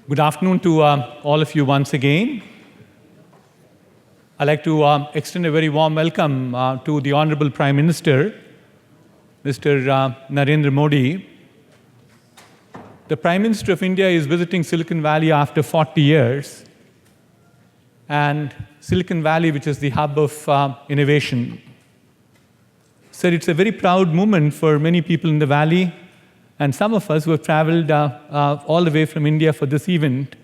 Good afternoon to all of you once again. I'd like to extend a very warm welcome to the Honorable Prime Minister, Mr. Narendra Modi. The Prime Minister of India is visiting Silicon Valley after 40 years. And Silicon Valley, which is the hub of innovation. So it's a very proud moment for many people in the Valley, and some of us who have traveled all the way from India for this event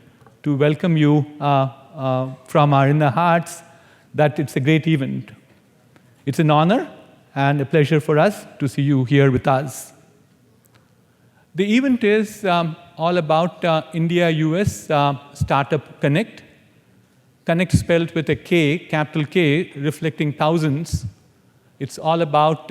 to welcome you from our inner hearts that it's a great event. It's an honor and a pleasure for us to see you here with us. The event is all about India-U.S. startup Konnect. Konnect spelled with a K, capital K, reflecting thousands. It's all about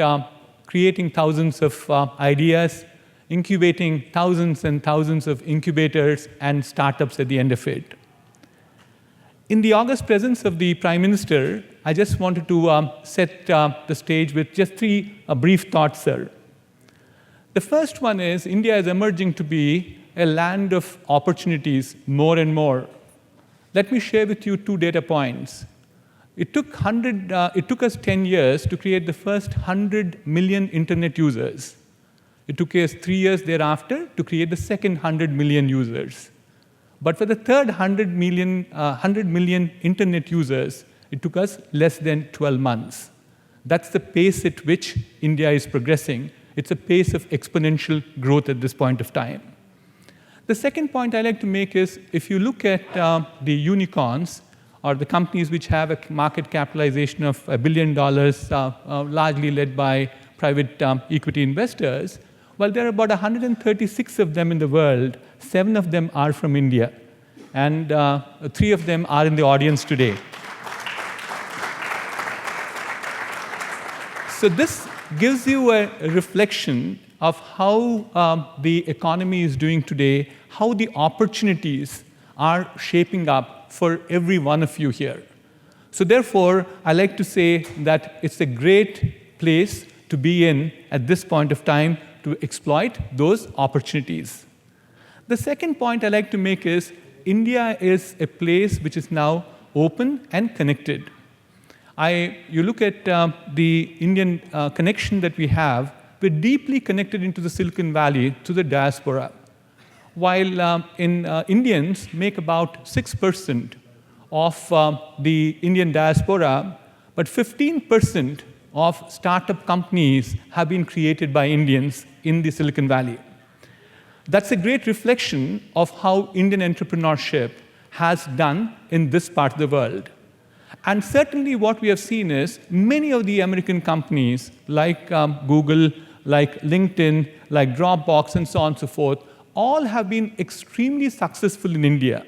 creating thousands of ideas, incubating thousands and thousands of incubators and startups at the end of it. In the august presence of the Prime Minister, I just wanted to set the stage with just three brief thoughts, sir. The first one is India is emerging to be a land of opportunities more and more. Let me share with you two data points. It took us 10 years to create the first 100 million internet users. It took us 3 years thereafter to create the second 100 million users. But for the third 100 million internet users, it took us less than 12 months. That's the pace at which India is progressing. It's a pace of exponential growth at this point of time. The second point I like to make is, if you look at the unicorns, or the companies which have a market capitalization of $1 billion, largely led by private equity investors, well, there are about 136 of them in the world. 7 of them are from India, and 3 of them are in the audience today. So this gives you a reflection of how the economy is doing today, how the opportunities are shaping up for every one of you here. So therefore, I like to say that it's a great place to be in at this point of time to exploit those opportunities. The second point I like to make is India is a place which is now open and connected. You look at the Indian connection that we have, we're deeply connected into the Silicon Valley to the diaspora. While Indians make about 6% of the Indian diaspora, but 15% of startup companies have been created by Indians in the Silicon Valley. That's a great reflection of how Indian entrepreneurship has done in this part of the world. And certainly what we have seen is many of the American companies like Google, like LinkedIn, like Dropbox, and so on and so forth, all have been extremely successful in India,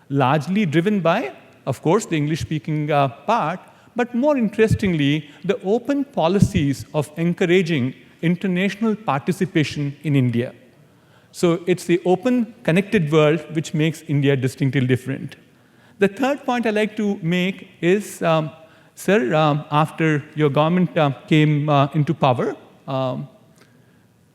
largely driven by, of course, the English-speaking part, but more interestingly, the open policies of encouraging international participation in India. So it's the open, connected world which makes India distinctly different. The third point I'd like to make is, sir, after your government came into power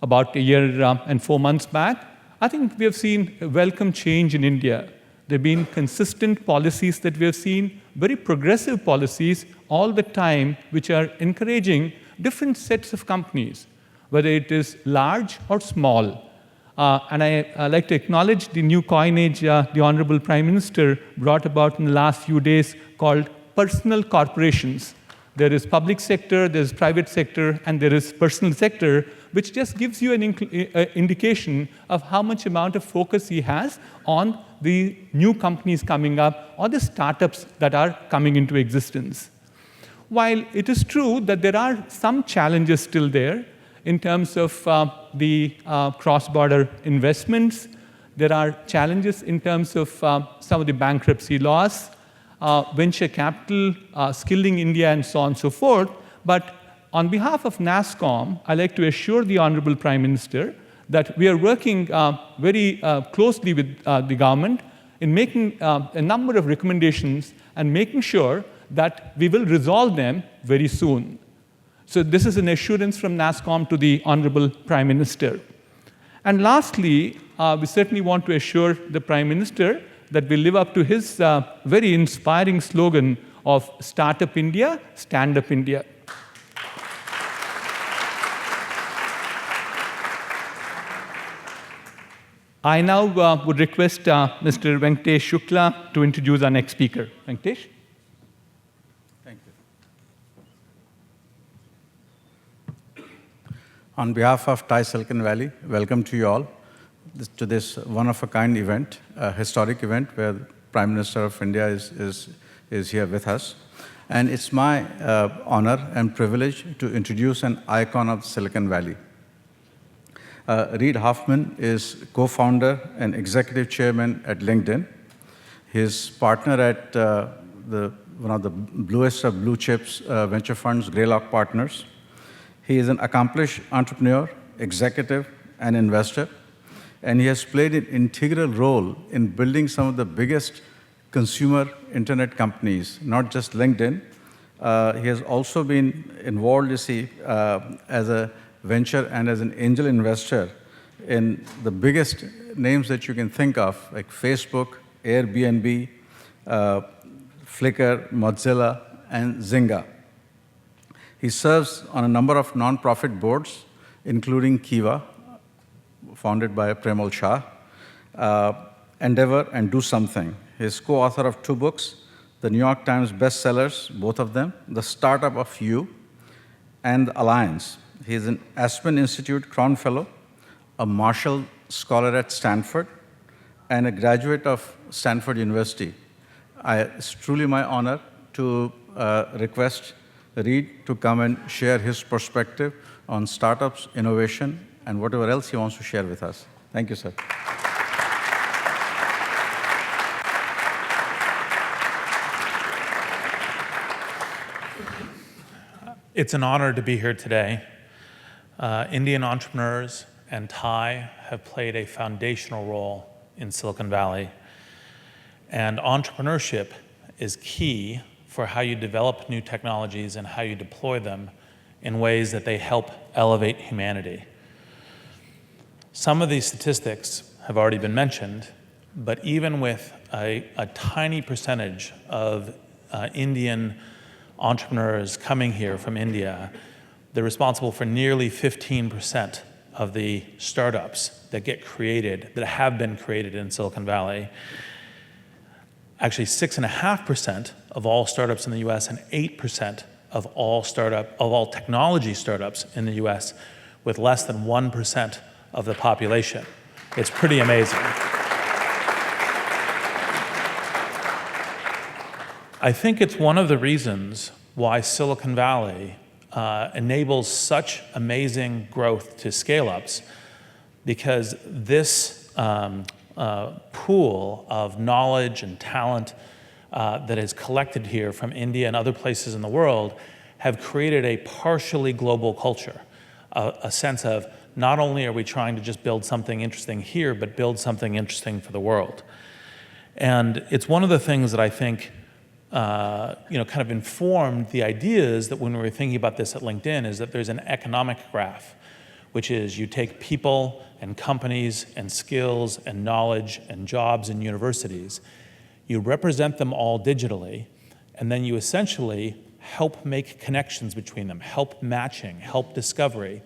about a year and 4 months back, I think we have seen a welcome change in India. There have been consistent policies that we have seen, very progressive policies all the time, which are encouraging different sets of companies, whether it is large or small. And I like to acknowledge the new coinage the Honorable Prime Minister brought about in the last few days called personal corporations. There is public sector, there is private sector, and there is personal sector, which just gives you an indication of how much amount of focus he has on the new companies coming up or the startups that are coming into existence. While it is true that there are some challenges still there in terms of the cross-border investments, there are challenges in terms of some of the bankruptcy laws, venture capital, skilling India, and so on and so forth. But on behalf of NASSCOM, I'd like to assure the Honorable Prime Minister that we are working very closely with the government in making a number of recommendations and making sure that we will resolve them very soon. So this is an assurance from NASSCOM to the Honorable Prime Minister. And lastly, we certainly want to assure the Prime Minister that we live up to his very inspiring slogan of Startup India, Stand Up India. I now would request Mr. Venkatesh Shukla to introduce our next speaker. Venkatesh. Thank you. On behalf of TiE Silicon Valley, welcome to you all to this one-of-a-kind event, a historic event where the Prime Minister of India is here with us. And it's my honor and privilege to introduce an icon of Silicon Valley. Reid Hoffman is co-founder and executive chairman at LinkedIn. His partner at one of the bluest of blue chips venture funds, Greylock Partners. He is an accomplished entrepreneur, executive, and investor. And he has played an integral role in building some of the biggest consumer internet companies, not just LinkedIn. He has also been involved, you see, as a venture and as an angel investor in the biggest names that you can think of, like Facebook, Airbnb, Flickr, Mozilla, and Zynga. He serves on a number of nonprofit boards, including Kiva, founded by Premal Shah, Endeavor, and Do Something. He is co-author of 2 books, the New York Times bestsellers, both of them, The Startup of You and The Alliance. He is an Aspen Institute Crown Fellow, a Marshall Scholar at Stanford, and a graduate of Stanford University. It's truly my honor to request Reid to come and share his perspective on startups, innovation, and whatever else he wants to share with us. Thank you, sir. It's an honor to be here today. Indian entrepreneurs and TiE have played a foundational role in Silicon Valley. And entrepreneurship is key for how you develop new technologies and how you deploy them in ways that they help elevate humanity. Some of these statistics have already been mentioned, but even with a tiny percentage of Indian entrepreneurs coming here from India, they're responsible for nearly 15% of the startups that get created, that have been created in Silicon Valley. Actually, 6.5% of all startups in the US and 8% of all technology startups in the US, with less than 1% of the population. It's pretty amazing. I think it's one of the reasons why Silicon Valley enables such amazing growth to scale-ups, because this pool of knowledge and talent that is collected here from India and other places in the world have created a partially global culture, a sense of not only are we trying to just build something interesting here, but build something interesting for the world. And it's one of the things that I think kind of informed the ideas that when we were thinking about this at LinkedIn is that there's an economic graph, which is you take people and companies and skills and knowledge and jobs and universities, you represent them all digitally, and then you essentially help make connections between them, help matching, help discovery,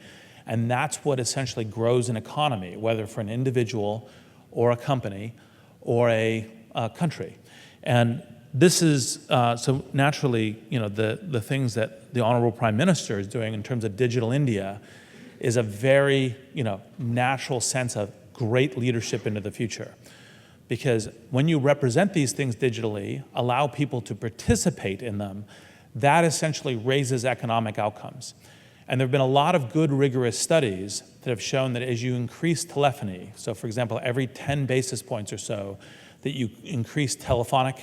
and that's what essentially grows an economy, whether for an individual or a company or a country. And this is, so naturally, the things that the Honorable Prime Minister is doing in terms of Digital India is a very, natural sense of great leadership into the future. Because when you represent these things digitally, allow people to participate in them, that essentially raises economic outcomes. And there have been a lot of good, rigorous studies that have shown that as you increase telephony, so for example, every 10 basis points or so, that you increase telephonic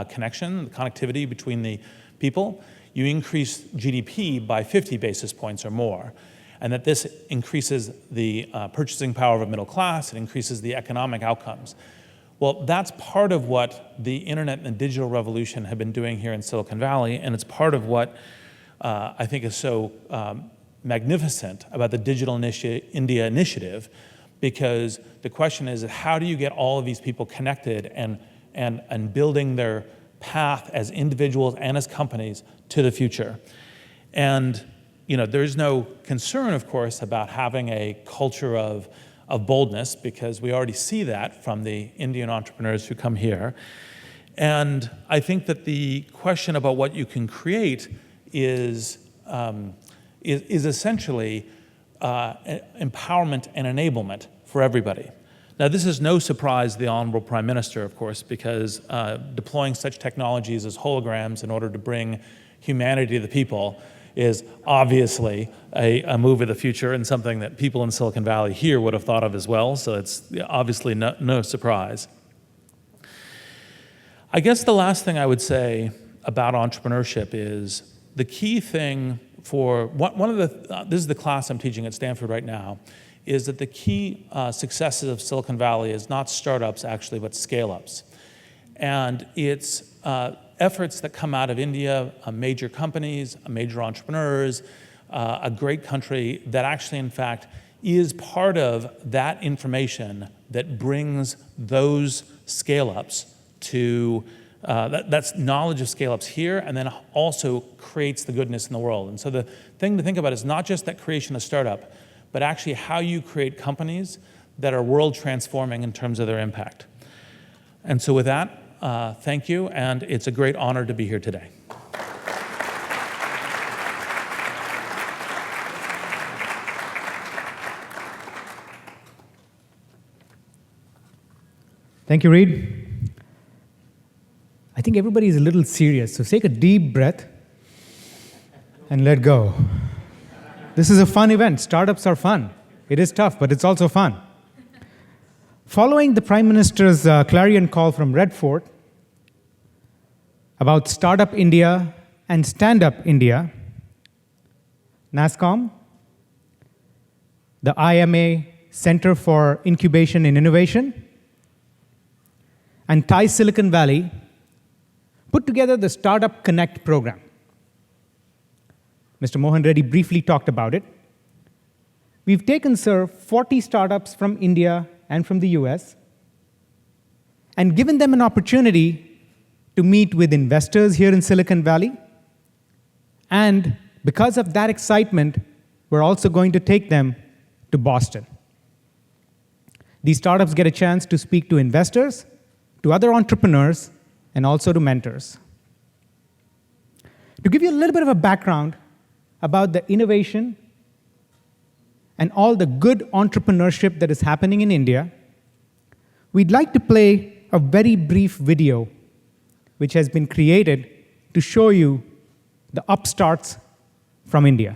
connection, the connectivity between the people, you increase GDP by 50 basis points or more. And that this increases the purchasing power of a middle class, it increases the economic outcomes. Well, that's part of what the internet and the digital revolution have been doing here in Silicon Valley, and it's part of what I think is so magnificent about the Digital India initiative, because the question is, how do you get all of these people connected and building their path as individuals and as companies to the future? And there's no concern, of course, about having a culture of boldness, because we already see that from the Indian entrepreneurs who come here. And I think that the question about what you can create is essentially empowerment and enablement for everybody. Now, this is no surprise to the Honorable Prime Minister, of course, because deploying such technologies as holograms in order to bring humanity to the people is obviously a move of the future and something that people in Silicon Valley here would have thought of as well, so it's obviously no surprise. I guess the last thing I would say about entrepreneurship is the key thing for this is the class I'm teaching at Stanford right now, is that the key successes of Silicon Valley is not startups actually, but scale-ups. And it's efforts that come out of India, major companies, major entrepreneurs, a great country that actually, in fact, is part of that information that brings those scale-ups to, that's knowledge of scale-ups here, and then also creates the goodness in the world. And so the thing to think about is not just that creation of startup, but actually how you create companies that are world transforming in terms of their impact. And so with that, thank you, and it's a great honor to be here today. Thank you, Reed. I think everybody is a little serious, so take a deep breath and let go. This is a fun event. Startups are fun. It is tough, but it's also fun. Following the Prime Minister's clarion call from Red Fort about Startup India and Stand Up India, NASSCOM, the IMA Center for Incubation and Innovation, and TiE Silicon Valley put together the Startup Konnect program. Mr. Mohan Reddy briefly talked about it. We've taken, sir, 40 startups from India and from the US and given them an opportunity to meet with investors here in Silicon Valley. And because of that excitement, we're also going to take them to Boston. These startups get a chance to speak to investors, to other entrepreneurs, and also to mentors. To give you a little bit of a background about the innovation and all the good entrepreneurship that is happening in India, we'd like to play a very brief video which has been created to show you the upstarts from India.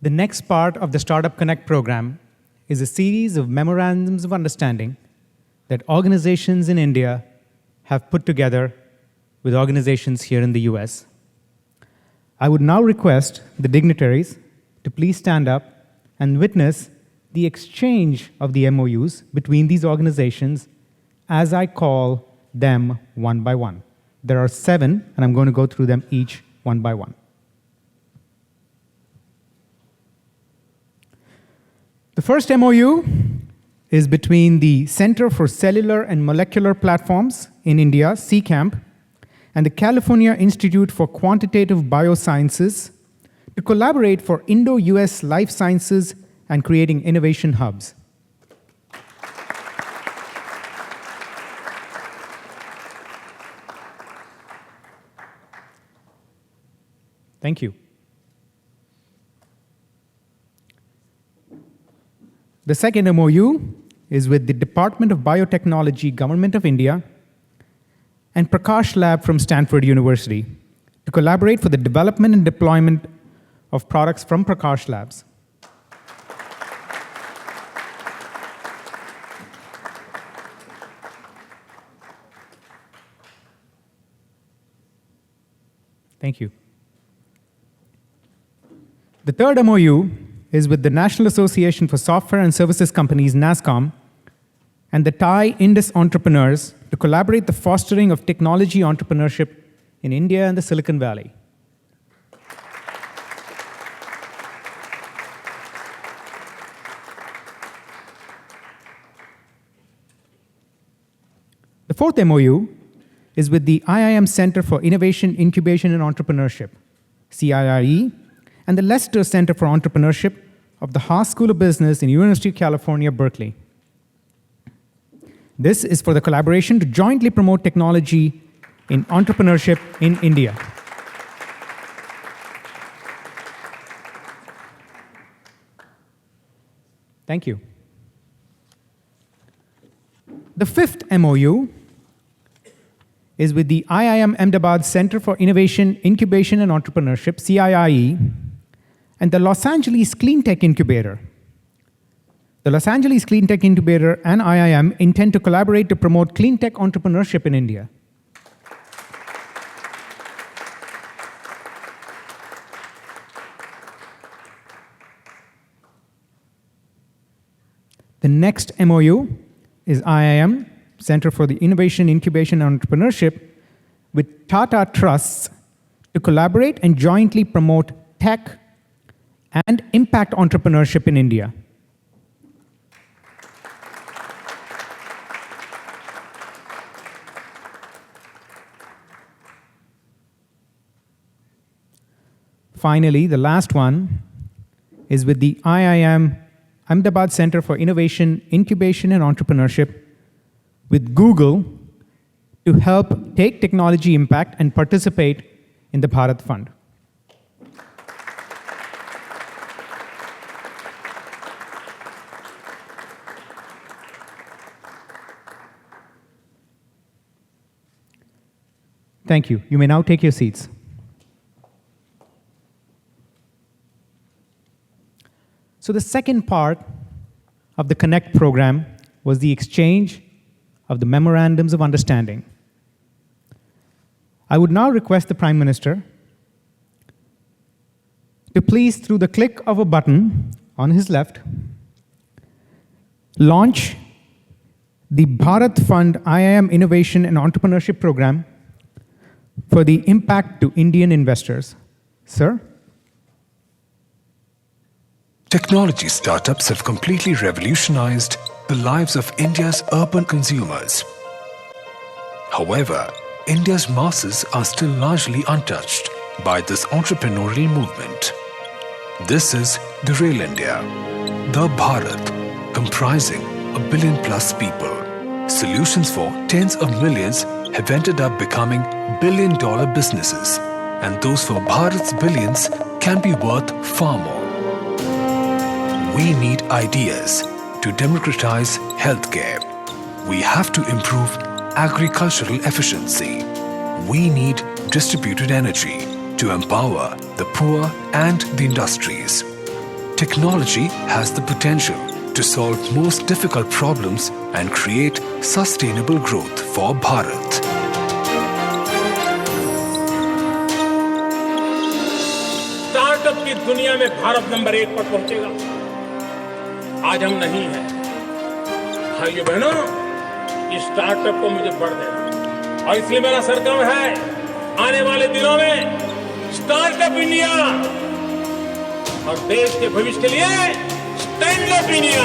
The next part of the Startup Connect program is a series of memorandums of understanding that organizations in India have put together with organizations here in the US. I would now request the dignitaries to please stand up and witness the exchange of the MOUs between these organizations as I call them one by one. There are 7, and I'm going to go through them each one by one. The first MOU is between the Center for Cellular and Molecular Platforms in India, CCAMP, and the California Institute for Quantitative Biosciences to collaborate for Indo-U.S. life sciences and creating innovation hubs. Thank you. The second MOU is with the Department of Biotechnology, Government of India, and Prakash Lab from Stanford University to collaborate for the development and deployment of products from Prakash Labs. Thank you. The third MOU is with the National Association for Software and Services Companies, NASSCOM, and the Thai Indus entrepreneurs to collaborate the fostering of technology entrepreneurship in India and the Silicon Valley. The fourth MOU is with the IIM Center for Innovation, Incubation, and Entrepreneurship, CIIE, and the Lester Center for Entrepreneurship of the Haas School of Business in University of California, Berkeley. This is for the collaboration to jointly promote technology in entrepreneurship in India. Thank you. The fifth MOU is with the IIM Ahmedabad Center for Innovation, Incubation, and Entrepreneurship, CIIE, and the Los Angeles Clean Tech Incubator. The Los Angeles Clean Tech Incubator and IIM intend to collaborate to promote clean tech entrepreneurship in India. The next MOU is IIM, Center for the Innovation, Incubation, and Entrepreneurship, with Tata Trusts to collaborate and jointly promote tech and impact entrepreneurship in India. Finally, the last one is with the IIM Ahmedabad Center for Innovation, Incubation, and Entrepreneurship with Google to help take technology impact and participate in the Bharat Fund. Thank you. You may now take your seats. So the second part of the Connect program was the exchange of the memorandums of understanding. I would now request the Prime Minister to please, through the click of a button on his left, launch the Bharat Fund IIM Innovation and Entrepreneurship Program for the impact to Indian investors. Sir? Technology startups have completely revolutionized the lives of India's urban consumers. However, India's masses are still largely untouched by this entrepreneurial movement. This is the real India, the Bharat, comprising 1 billion+ people. Solutions for tens of millions have ended up becoming billion-dollar businesses, and those for Bharat's billions can be worth far more. We need ideas to democratize healthcare. We have to improve agricultural efficiency. We need distributed energy to empower the poor and the industries. technology has the potential to solve most difficult problems and create sustainable growth for Bharat. Startup की दुनिया में Bharat number 1 पर पहुंचेगा। आज हम नहीं हैं। भाइयों बहनों, इस स्टार्टअप को मुझे बढ़ देना और इसलिए मेरा संकल्प है आने वाले दिनों में स्टार्टअप इंडिया और देश के भविष्य के लिए stand up India.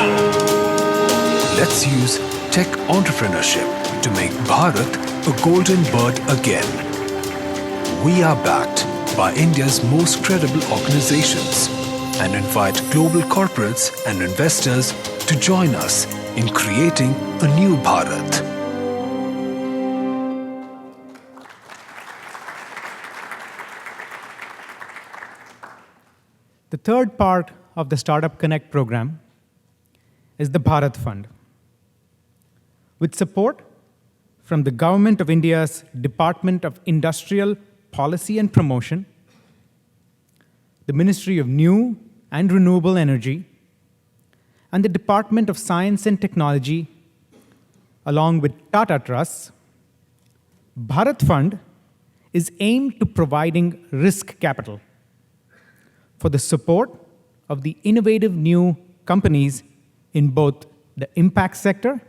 Let's use tech entrepreneurship to make Bharat a golden bird again. We are backed by India's most credible organizations and invite global corporates and investors to join us in creating a new Bharat. The third part of the Startup Konnect program is the Bharat Fund. With support from the Government of India's Department of Industrial Policy and Promotion, the Ministry of New and Renewable Energy, and the Department of Science and Technology, along with Tata Trusts, Bharat Fund is aimed to providing risk capital for the support of the innovative new companies in both the impact sector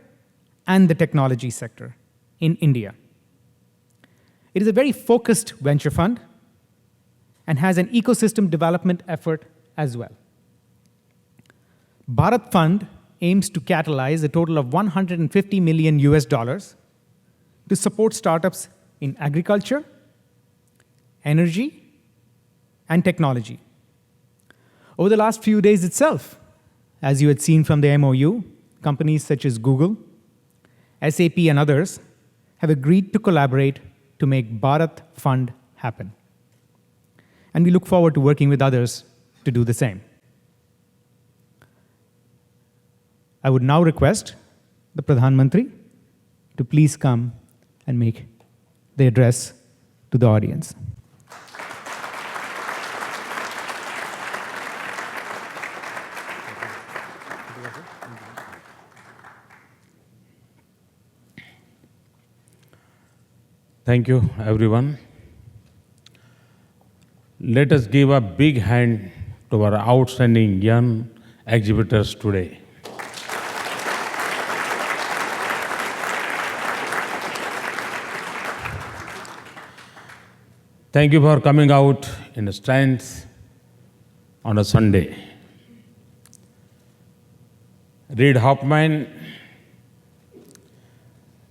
and the technology sector in India. It is a very focused venture fund and has an ecosystem development effort as well. Bharat Fund aims to catalyze a total of $150 million to support startups in agriculture, energy, and technology. Over the last few days itself, as you had seen from the MOU, companies such as Google, SAP, and others have agreed to collaborate to make Bharat Fund happen. And we look forward to working with others to do the same. I would now request the Pradhan Mantri to please come and make the address to the audience. Thank you, everyone. Let us give a big hand to our outstanding young exhibitors today. Thank you for coming out in strength on a Sunday. Reid Hoffman,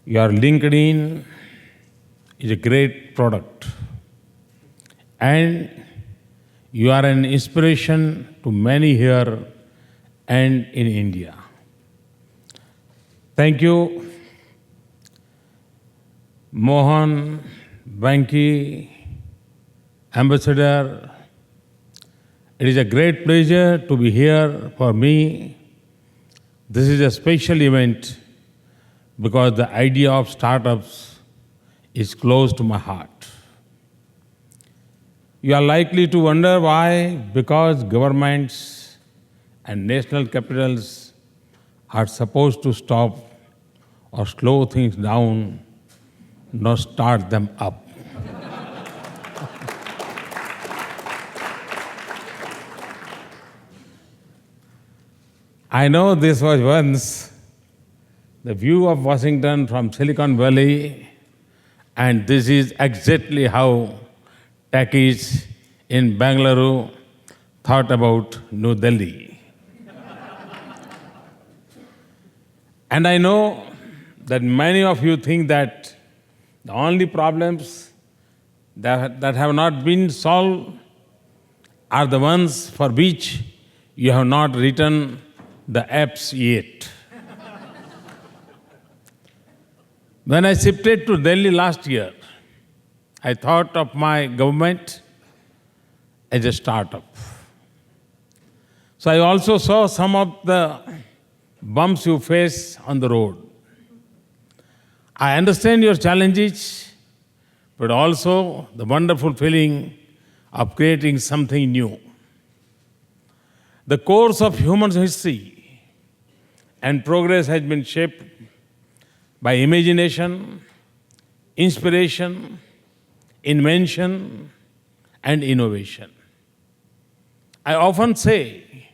your LinkedIn is a great product, and you are an inspiration to many here and in India. Thank you, Mohan, Banki, Ambassador. It is a great pleasure to be here for me. This is a special event because the idea of startups is close to my heart. You are likely to wonder why, because governments and national capitals are supposed to stop or slow things down, not start them up. I know this was once the view of Washington from Silicon Valley, and this is exactly how techies in Bangalore thought about New Delhi. And I know that many of you think that the only problems that have not been solved are the ones for which you have not written the apps yet. When I shifted to Delhi last year, I thought of my government as a startup. So I also saw some of the bumps you face on the road. I understand your challenges, but also the wonderful feeling of creating something new. The course of human history and progress has been shaped by imagination, inspiration, invention, and innovation. I often say,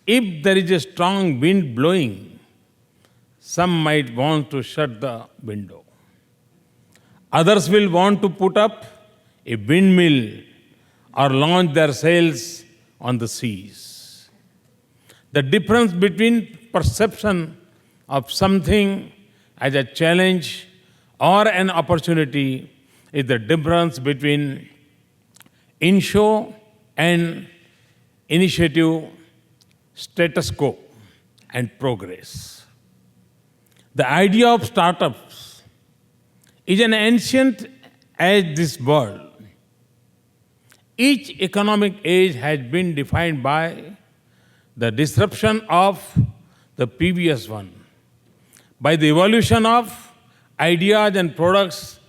if there is a strong wind blowing, some might want to shut the window. Others will want to put up a windmill or launch their sails on the seas. The difference between perception of something as a challenge or an opportunity is the difference between in-show and initiative, status quo, and progress. The idea of startups is an ancient as this world. Each economic age has been defined by the disruption of the previous one, by the evolution of ideas and products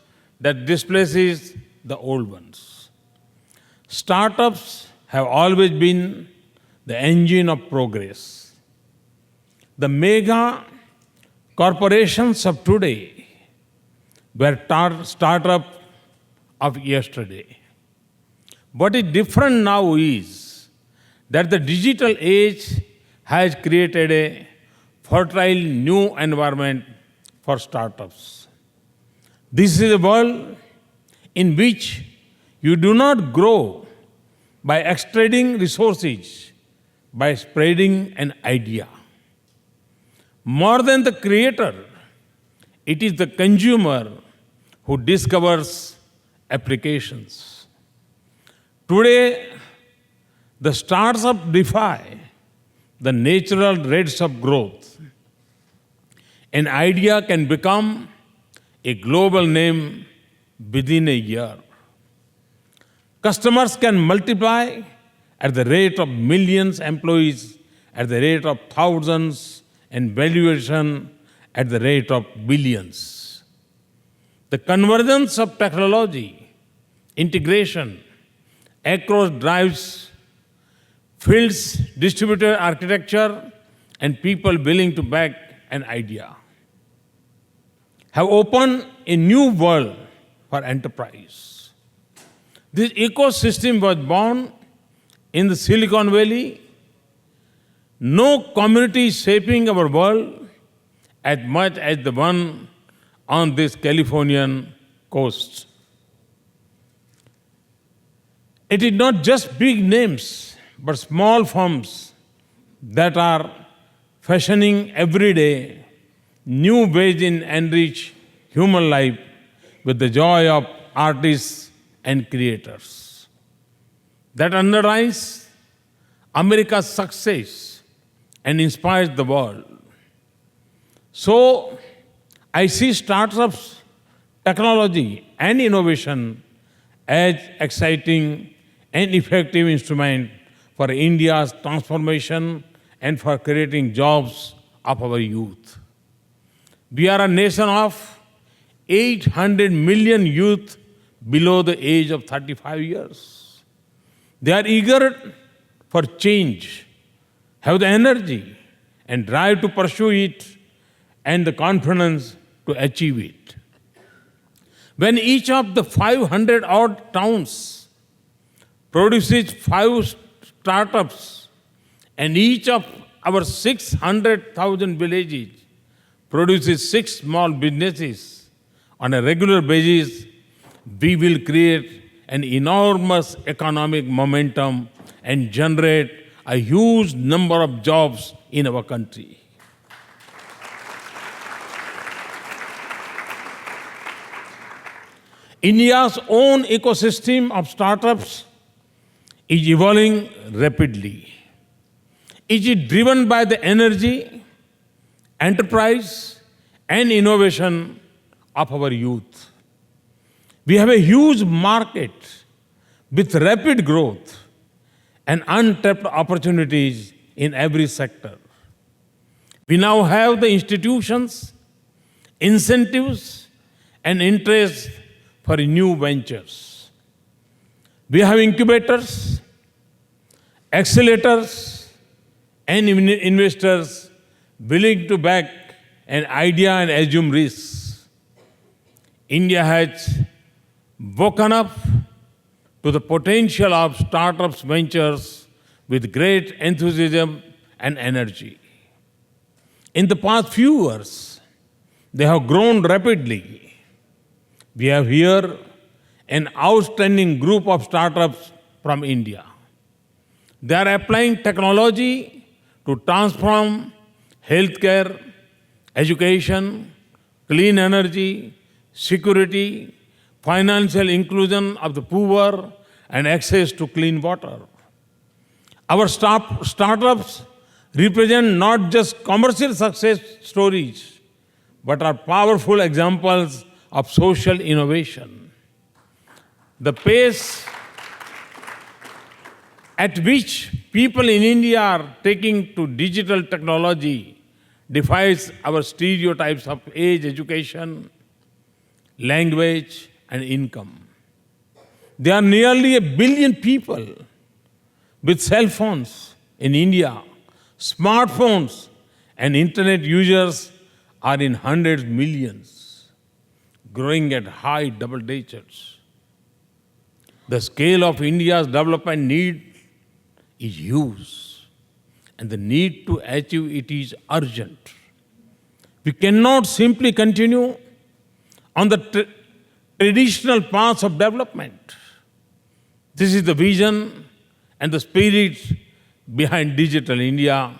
that displaces the old ones. Startups have always been the engine of progress. The mega corporations of today were startups of yesterday. What is different now is that the digital age has created a fertile new environment for startups. This is a world in which you do not grow by extracting resources, by spreading an idea. More than the creator, it is the consumer who discovers applications. Today, the startups defy the natural rates of growth. An idea can become a global name within a year. Customers can multiply at the rate of millions, employees at the rate of thousands, and valuation at the rate of billions. The convergence of technology, integration across drives, fields, distributed architecture, and people willing to back an idea have opened a new world for enterprise. This ecosystem was born in the Silicon Valley. No community is shaping our world as much as the one on this Californian coast. It is not just big names, but small firms that are fashioning every day new ways in enrich human life with the joy of artists and creators. That underlines America's success and inspires the world. So, I see startups, technology, and innovation as exciting and effective instrument for India's transformation and for creating jobs of our youth. We are a nation of 800 million youth below the age of 35 years. They are eager for change, have the energy and drive to pursue it, and the confidence to achieve it. When each of the 500 odd towns produces 5 startups, and each of our 600,000 villages produces 6 small businesses on a regular basis, we will create an enormous economic momentum and generate a huge number of jobs in our country. India's own ecosystem of startups is evolving rapidly. It is driven by the energy, enterprise, and innovation of our youth. We have a huge market with rapid growth and untapped opportunities in every sector. We now have the institutions, incentives, and interest for new ventures. We have incubators, accelerators, and investors willing to back an idea and assume risks. India has woken up to the potential of startups ventures with great enthusiasm and energy. In the past few years, they have grown rapidly. We have here an outstanding group of startups from India. They are applying technology to transform healthcare, education, clean energy, security, financial inclusion of the poor, and access to clean water. Our startups represent not just commercial success stories, but are powerful examples of social innovation. The pace at which people in India are taking to digital technology defies our stereotypes of age, education, language, and income. There are nearly 1 billion people with cell phones in India. Smartphones and internet users are in hundreds of millions, growing at high double digits. The scale of India's development need is huge, and the need to achieve it is urgent. We cannot simply continue on the traditional paths of development. This is the vision and the spirit behind Digital India,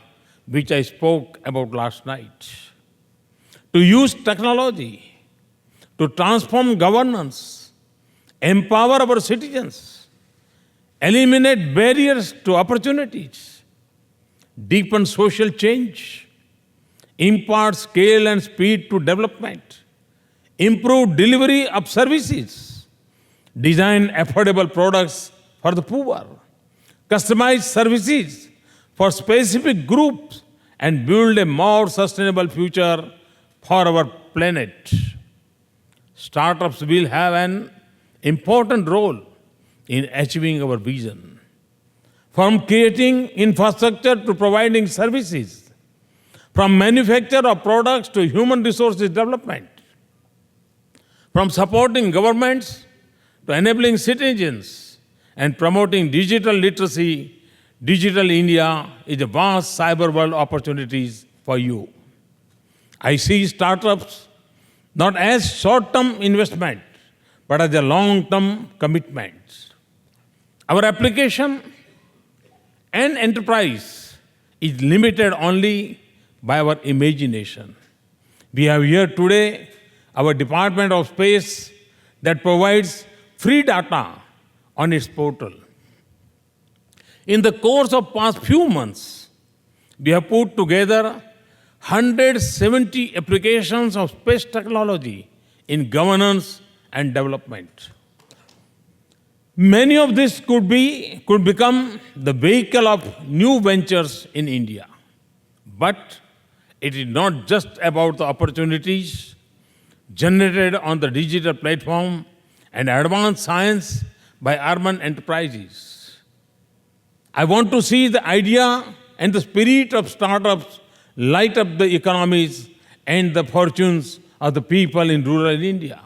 which I spoke about last night. To use technology to transform governance, empower our citizens, eliminate barriers to opportunities, deepen social change, impart scale and speed to development, improve delivery of services, design affordable products for the poor, customize services for specific groups, and build a more sustainable future for our planet. Startups will have an important role in achieving our vision. From creating infrastructure to providing services, from manufacture of products to human resources development, from supporting governments to enabling citizens and promoting digital literacy, Digital India is a vast cyber world opportunities for you. I see startups not as short-term investment, but as a long-term commitment. Our application and enterprise is limited only by our imagination. We have here today our Department of Space that provides free data on its portal. In the course of past few months, we have put together 170 applications of space technology in governance and development. Many of these could become the vehicle of new ventures in India. But it is not just about the opportunities generated on the digital platform and advanced science by urban enterprises. I want to see the idea and the spirit of startups light up the economies and the fortunes of the people in rural India.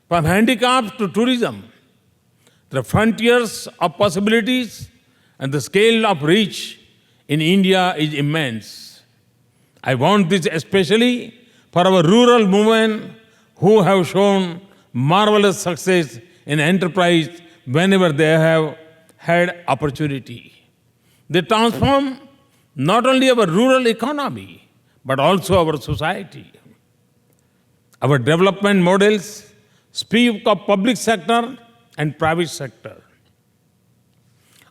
From handicrafts to tourism, the frontiers of possibilities and the scale of reach in India is immense. I want this especially for our rural women who have shown marvelous success in enterprise whenever they have had opportunity. They transform not only our rural economy, but also our society. Our development models speak of public sector and private sector.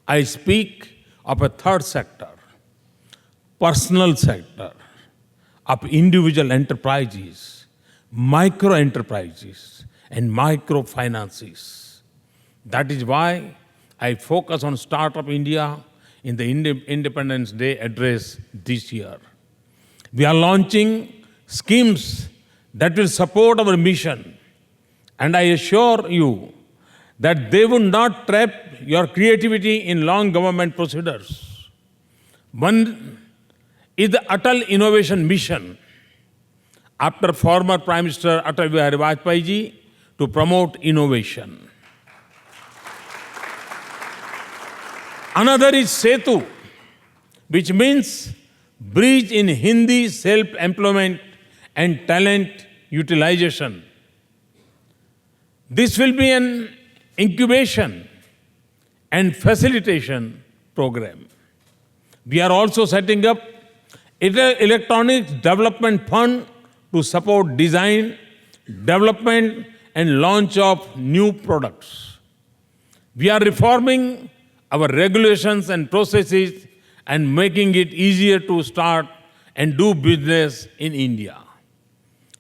I speak of a third sector, personal sector, of individual enterprises, micro enterprises, and microfinances. That is why I focus on Startup India in the Independence Day address this year. We are launching schemes that will support our mission, and I assure you that they will not trap your creativity in long government procedures. One is the Atal Innovation Mission, after former Prime Minister Atal Bihari Vajpayee ji, to promote innovation. Another is Setu, which means bridge in Hindi, self-employment and talent utilization. This will be an incubation and facilitation program. We are also setting up an electronics development fund to support design, development and launch of new products. We are reforming our regulations and processes and making it easier to start and do business in India.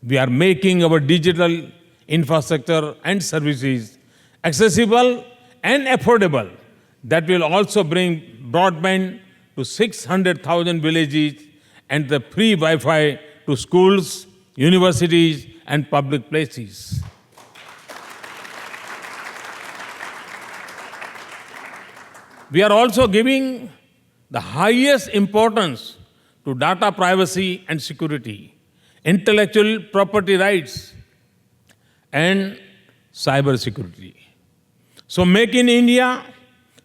We are making our digital infrastructure and services accessible and affordable. That will also bring broadband to 600,000 villages and the free Wi-Fi to schools, universities and public places. We are also giving the highest importance to data privacy and security, intellectual property rights, and cyber security. So Make in India,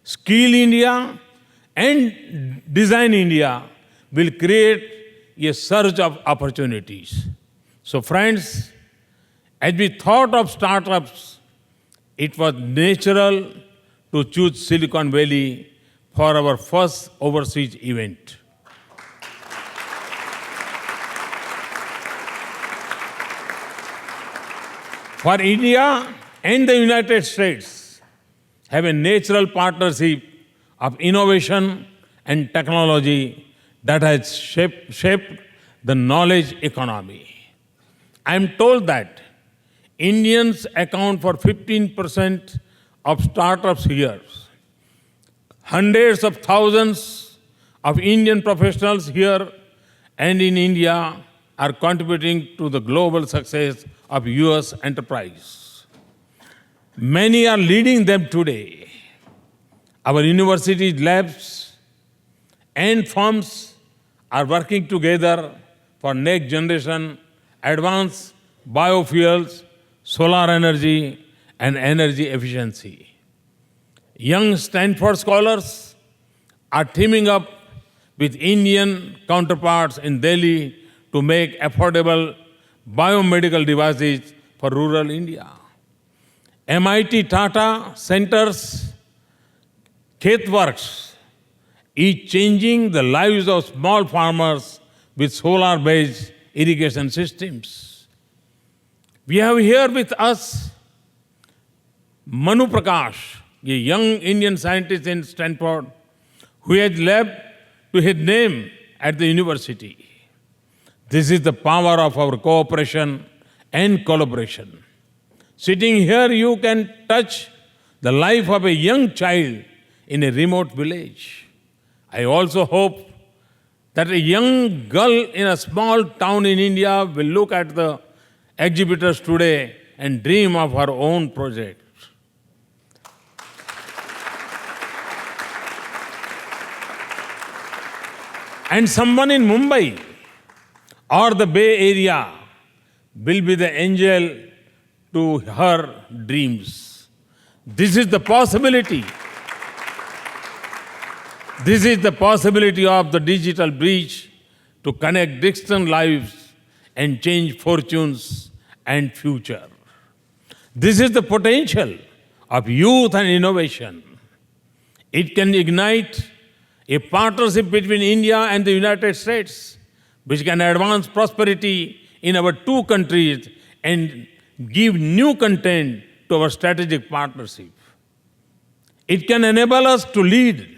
Skill India, and Design India will create a surge of opportunities. So friends, as we thought of startups, it was natural to choose Silicon Valley for our first overseas event. For India and the United States have a natural partnership of innovation and technology that has shaped the knowledge economy. I am told that Indians account for 15% of startups here. Hundreds of thousands of Indian professionals here and in India are contributing to the global success of U.S. enterprise. Many are leading them today. Our universities, labs, and firms are working together for next generation advanced biofuels, solar energy, and energy efficiency. Young Stanford scholars are teaming up with Indian counterparts in Delhi to make affordable biomedical devices for rural India. MIT Tata centers, KhetWorks, is changing the lives of small farmers with solar-based irrigation systems. We have here with us Manu Prakash, a young Indian scientist in Stanford, who has left to his name at the university. This is the power of our cooperation and collaboration. Sitting here, you can touch the life of a young child in a remote village. I also hope that a young girl in a small town in India will look at the exhibitors today and dream of her own project. And someone in Mumbai or the Bay Area will be the angel to her dreams. This is the possibility. This is the possibility of the digital bridge to connect distant lives and change fortunes and future. This is the potential of youth and innovation. It can ignite a partnership between India and the United States, which can advance prosperity in our two countries and give new content to our strategic partnership. It can enable us to lead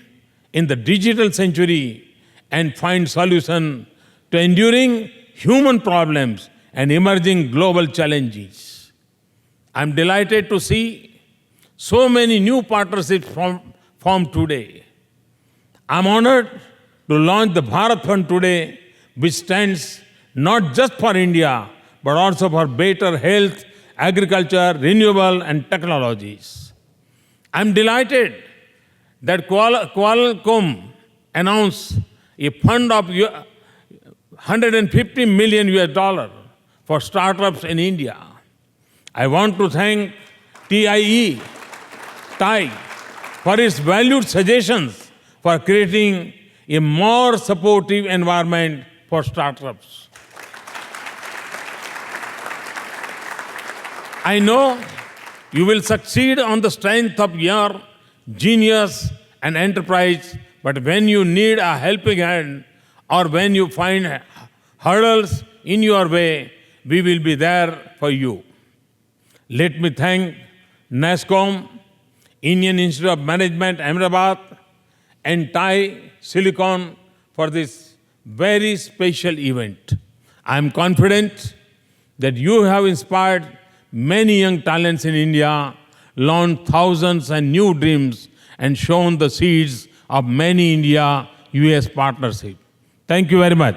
in the digital century and find solutions to enduring human problems and emerging global challenges. I'm delighted to see so many new partnerships formed today. I'm honored to launch the Bharat Fund today, which stands not just for India, but also for better health, agriculture, renewable, and technologies. I'm delighted that Qualcomm announced a fund of 150 million US $ for startups in India. I want to thank TIE for its valued suggestions for creating a more supportive environment for startups. I know you will succeed on the strength of your genius and enterprise, but when you need a helping hand or when you find hurdles in your way, we will be there for you. Let me thank NASSCOM, Indian Institute of Management, Ahmedabad, and TIE Silicon for this very special event. I am confident that you have inspired many young talents in India, launched thousands and new dreams, and shown the seeds of many India-U.S. partnership. Thank you very much.